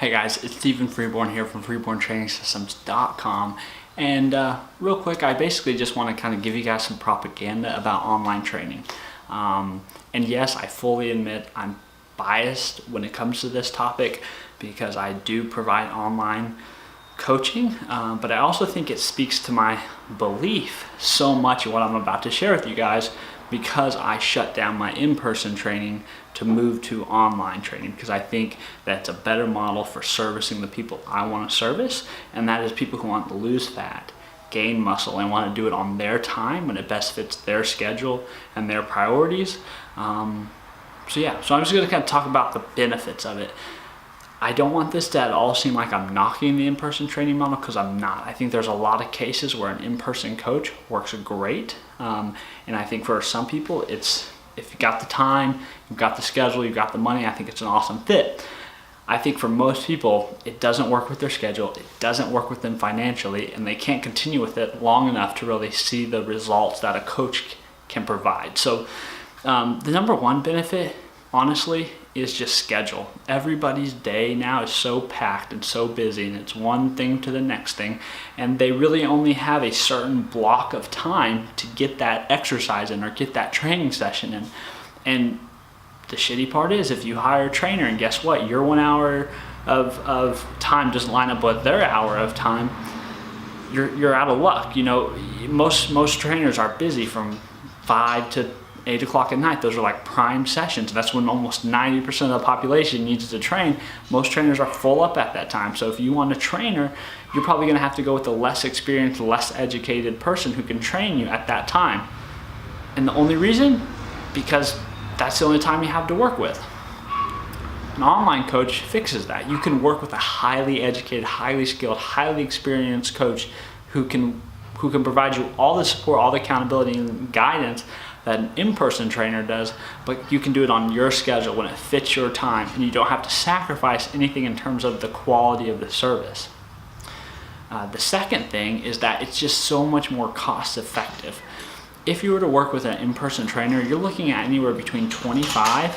Hey guys, it's Stephen Freeborn here from freeborntrainingsystems.com, and real quick, I basically just want to kind of give you guys some propaganda about online training. And yes, I fully admit I'm biased when it comes to this topic because I do provide online coaching, but I also think it speaks to my belief so much in what I'm about to share with you guys because I shut down my in-person training to move to online training because I think that's a better model for servicing the people I want to service, and that is people who want to lose fat, gain muscle, and want to do it on their time when it best fits their schedule and their priorities. So I'm just going to kind of talk about the benefits of it. I don't want this to at all seem like I'm knocking the in-person training model because I'm not. I think there's a lot of cases where an in-person coach works great. And I think for some people, if you've got the time, you've got the schedule, you've got the money, I think it's an awesome fit. I think for most people, it doesn't work with their schedule, it doesn't work with them financially, and they can't continue with it long enough to really see the results that a coach can provide. So the number one benefit, honestly, is just schedule. Everybody's day now is so packed and so busy, and it's one thing to the next thing, and they really only have a certain block of time to get that exercise in or get that training session in. And the shitty part is if you hire a trainer and guess what, your 1 hour of time doesn't line up with their hour of time, you're out of luck. You know, most trainers are busy from 5 to 8 o'clock at night. Those are like prime sessions. That's when almost 90% of the population needs to train. Most trainers are full up at that time. So if you want a trainer, you're probably going to have to go with a less experienced, less educated person who can train you at that time. And the only reason? Because that's the only time you have to work with. An online coach fixes that. You can work with a highly educated, highly skilled, highly experienced coach who can provide you all the support, all the accountability and guidance that an in-person trainer does, but you can do it on your schedule when it fits your time, and you don't have to sacrifice anything in terms of the quality of the service. The second thing is that it's just so much more cost effective. If you were to work with an in-person trainer, you're looking at anywhere between $25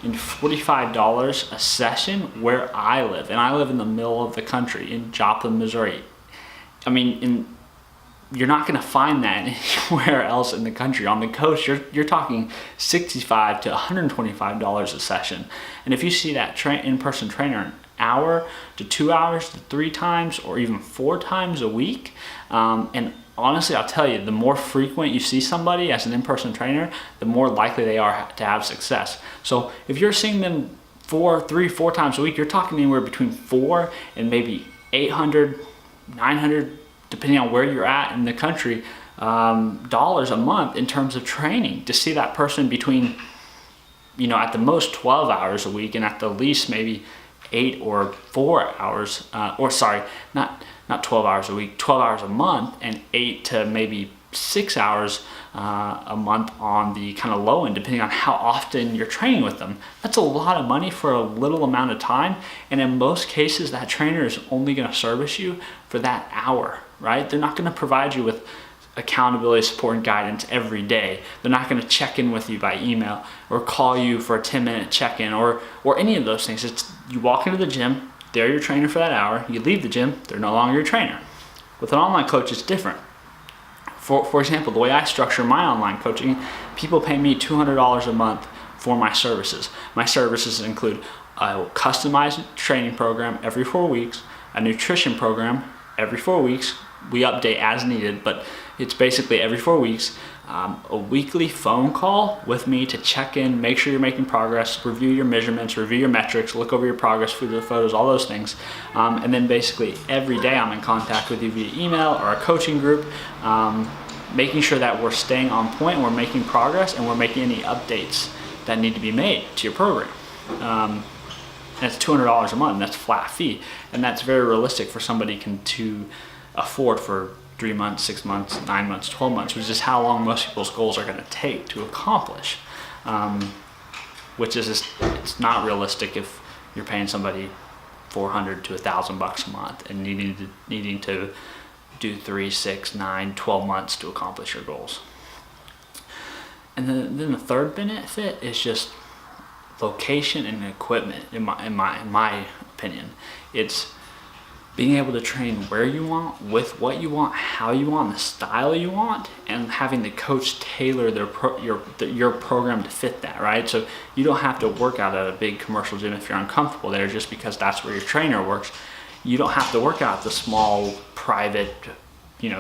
and $45 a session where I live, and I live in the middle of the country in Joplin, Missouri. I mean, you're not going to find that anywhere else in the country. On the coast, you're talking $65 to $125 a session. And if you see that in-person trainer an hour to 2 hours to 3 times or even 4 times a week, and honestly, I'll tell you, the more frequent you see somebody as an in-person trainer, the more likely they are to have success. So if you're seeing them 4 times a week, you're talking anywhere between 4 and maybe 800, 900, depending on where you're at in the country, dollars a month in terms of training to see that person between, at the most 12 hours a week and at the least maybe 8 or 4 hours, not 12 hours a week, 12 hours a month, and 8 to maybe 6 hours a month on the kind of low end, depending on how often you're training with them. That's a lot of money for a little amount of time, and in most cases, that trainer is only going to service you for that hour, right? They're not going to provide you with accountability, support, and guidance every day. They're not going to check in with you by email or call you for a 10-minute check-in or any of those things. It's you walk into the gym, they're your trainer for that hour. You leave the gym, they're no longer your trainer. With an online coach, it's different. For example, the way I structure my online coaching, people pay me $200 a month for my services. My services include a customized training program every 4 weeks, a nutrition program every 4 weeks. We update as needed, but it's basically every 4 weeks. A weekly phone call with me to check in, make sure you're making progress, review your measurements, review your metrics, look over your progress through the photos, all those things. And then basically every day I'm in contact with you via email or a coaching group, making sure that we're staying on point, we're making progress, and we're making any updates that need to be made to your program. And it's $200 a month, and that's a flat fee. And that's very realistic for somebody to afford for 3 months, 6 months, 9 months, 12 months, which is how long most people's goals are going to take to accomplish. Which is just, it's not realistic if you're paying somebody $400 to $1,000 a month and needing to do 3, 6, 9, 12 months to accomplish your goals. And then the third benefit is just location and equipment, in my opinion. opinion. It's being able to train where you want, with what you want, how you want, the style you want, and having the coach tailor your program to fit that, right? So you don't have to work out at a big commercial gym if you're uncomfortable there just because that's where your trainer works. You don't have to work out at the small, private,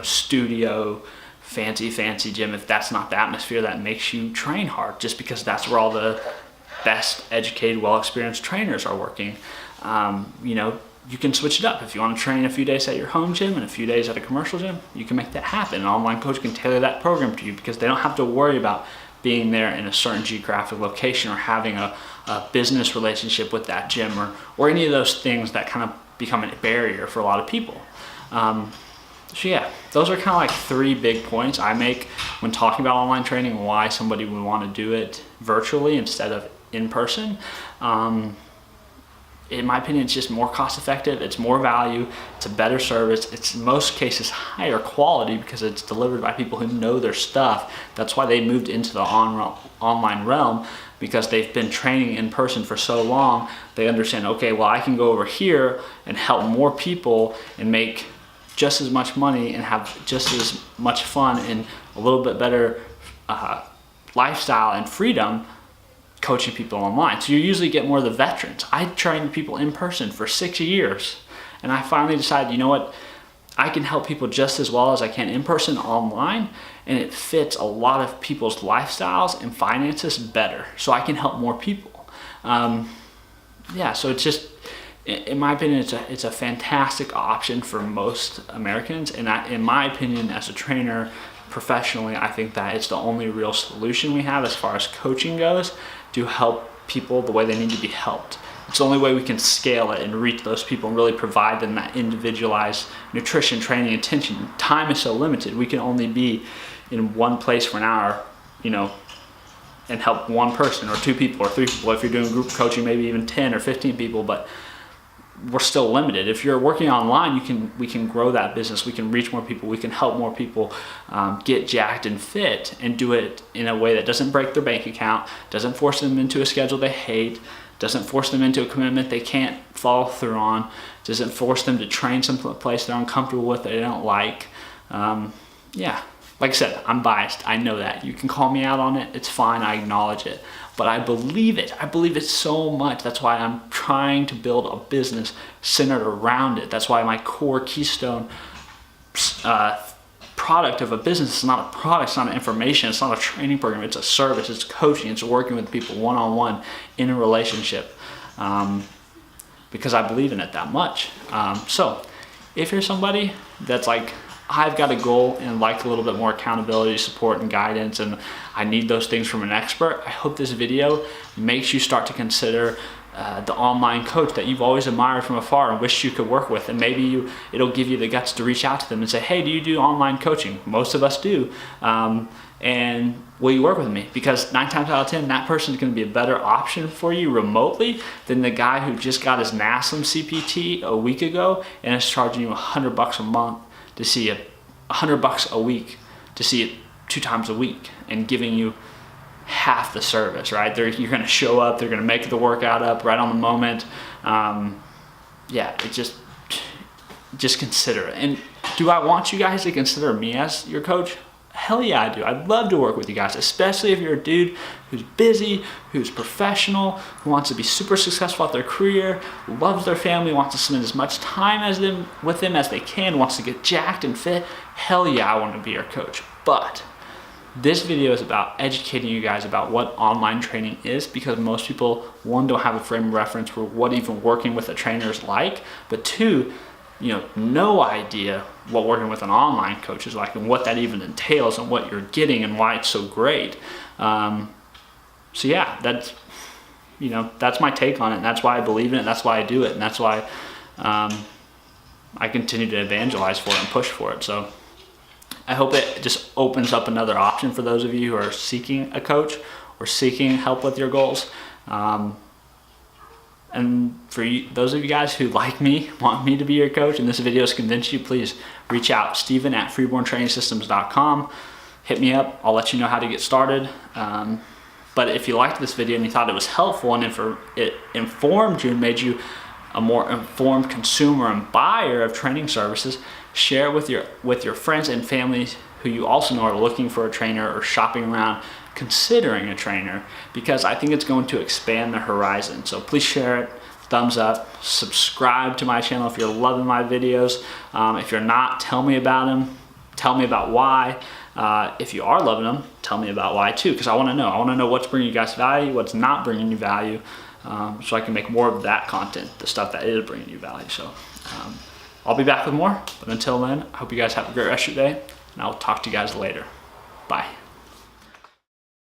studio, fancy gym if that's not the atmosphere that makes you train hard, just because that's where all the best educated, well-experienced trainers are working. You can switch it up. If you want to train a few days at your home gym and a few days at a commercial gym, you can make that happen. An online coach can tailor that program to you because they don't have to worry about being there in a certain geographic location or having a business relationship with that gym or any of those things that kind of become a barrier for a lot of people. So yeah, those are kind of like 3 big points I make when talking about online training, why somebody would want to do it virtually instead of in person. In my opinion, it's just more cost effective, it's more value, it's a better service, it's in most cases higher quality because it's delivered by people who know their stuff. That's why they moved into the online realm, because they've been training in person for so long. They understand, okay, well, I can go over here and help more people and make just as much money and have just as much fun and a little bit better lifestyle and freedom coaching people online. So you usually get more of the veterans. I trained people in person for 6 years, and I finally decided, you know what, I can help people just as well as I can in person online, and it fits a lot of people's lifestyles and finances better, so I can help more people. So it's just, in my opinion, it's a fantastic option for most Americans, and in my opinion, as a trainer professionally, I think that it's the only real solution we have as far as coaching goes to help people the way they need to be helped. It's the only way we can scale it and reach those people and really provide them that individualized nutrition, training, attention. Time is so limited. We can only be in one place for an hour, and help one person or 2 people or 3 people. If you're doing group coaching, maybe even 10 or 15 people, but we're still limited. If you're working online, we can grow that business. We can reach more people. We can help more people get jacked and fit, and do it in a way that doesn't break their bank account, doesn't force them into a schedule they hate, doesn't force them into a commitment they can't follow through on, doesn't force them to train someplace they're uncomfortable with, they don't like. Like I said, I'm biased. I know that. You can call me out on it. It's fine. I acknowledge it. But I believe it. I believe it so much. That's why I'm trying to build a business centered around it. That's why my core keystone product of a business is not a product, it's not information, it's not a training program, it's a service, it's coaching, it's working with people one-on-one in a relationship, because I believe in it that much. So if you're somebody that's like, I've got a goal and like a little bit more accountability, support, and guidance, and I need those things from an expert, I hope this video makes you start to consider the online coach that you've always admired from afar and wished you could work with. And maybe it'll give you the guts to reach out to them and say, hey, do you do online coaching? Most of us do. And will you work with me? Because 9 times out of 10, that person is going to be a better option for you remotely than the guy who just got his NASM CPT a week ago and is charging you $100 a month to see it, $100 a week to see it 2 times a week, and giving you half the service, right? You're going to show up, they're going to make the workout up right on the moment. Just consider it. And do I want you guys to consider me as your coach? Hell yeah, I do. I'd love to work with you guys, especially if you're a dude who's busy, who's professional, who wants to be super successful at their career, loves their family, wants to spend as much time with them as they can, wants to get jacked and fit. Hell yeah, I want to be your coach. But this video is about educating you guys about what online training is, because most people, 1, don't have a frame of reference for what even working with a trainer is like, but 2, no idea what working with an online coach is like and what that even entails and what you're getting and why it's so great. So yeah, that's my take on it, and that's why I believe in it, that's why I do it, and that's why I continue to evangelize for it and push for it. So I hope it just opens up another option for those of you who are seeking a coach or seeking help with your goals. And for those of you guys who, like me, want me to be your coach and this video has convinced you, please reach out, Steven@freeborntrainingsystems.com. Hit me up. I'll let you know how to get started. But if you liked this video and you thought it was helpful and it informed you and made you a more informed consumer and buyer of training services, share it with your friends and family who you also know are looking for a trainer or shopping around considering a trainer, because I think it's going to expand the horizon. So please share it, thumbs up, subscribe to my channel if you're loving my videos. If you're not, tell me about them, tell me about why. If you are loving them, tell me about why too, because I want to know. I want to know what's bringing you guys value, what's not bringing you value, so I can make more of that content, the stuff that is bringing you value. So I'll be back with more, but until then, I hope you guys have a great rest of your day, and I'll talk to you guys later. Bye.